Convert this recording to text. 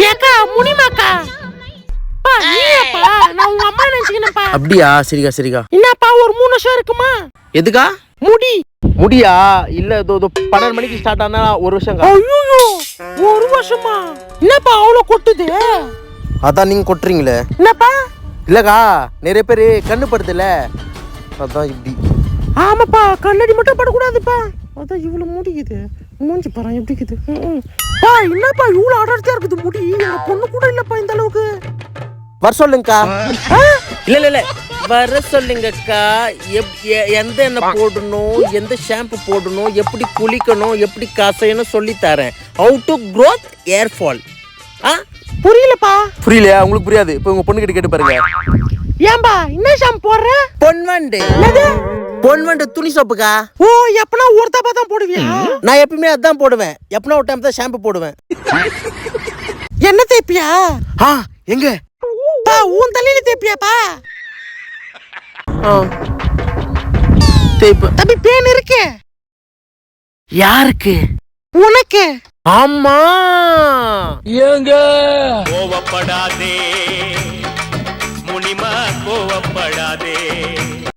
ஏக்கா முனிமாக்கா நான் உங்க அம்மா நினைச்சுக்கினப்பா. அப்படியா? சரிக்கா சரிக்கா. என்னப்பா ஒரு 3 வருஷம் இருக்குமா? எதுக்கா? முடி முடியா? இல்ல 12 மணிக்கு ஸ்டார்ட் ஆனா 1 வருஷம். ஐயோ 1 வருஷமா? என்னப்பா அவ்வளவு கொட்டுது? அதான் நீங்க கொட்டுறீங்களே. என்னப்பா? இல்லக்கா நிறைய பேர் கண்ணு படுதுல, அதான் இப்படி. ஆமாப்பா கண்ணாடி மட்டும் படக்கூடாதுப்பா. அதான் இவ்வளவு முடிக்குது. மூஞ்சி பாரு எப்படி இருக்குது. பா என்னப்பா இவ்வளவு அடர்த்தியா இருக்குது முடி? எங்க பொண்ணு கூட இல்லப்பா இந்த அளவுக்கு. வர சொல்லுங்கக்கா. இல்ல இல்ல இல்ல வர சொல்லுங்கக்கா. எந்த எண்ணெய் போடணும், எந்த ஷாம்பு போடணும், எப்படி குளிக்கணும், எப்படி காசையணும் சொல்லி தரேன். How to growth hair fall. புரியலப்பா. புரியலையா? உங்களுக்கு புரியாது. இப்போ உங்க பொண்ணு கிட்ட கேட்டு பாருங்க. ஏன்பா என்ன ஷாம்பு போடுற? பொன்வண்டு. பொன்வண்டு துணி சோப்புக்கா. ஓ எப்பனா ஒரு தப்பா தான் போடுவியா? நான் எப்பவுமே அதான் போடுவேன். எப்பனா ஒரு டைம் தான் ஷாம்பு போடுவேன். என்ன தேய்ப்பியா? எங்க? பா உன் தலையில தேய்ப்பியாப்பா? தேய்ப்ப. தம்பி பேன் இருக்கு. யாருக்கு? உனக்கு. ஆமா. ஏங்க கோவப்படாதே முனிமா, கோவப்படாதே.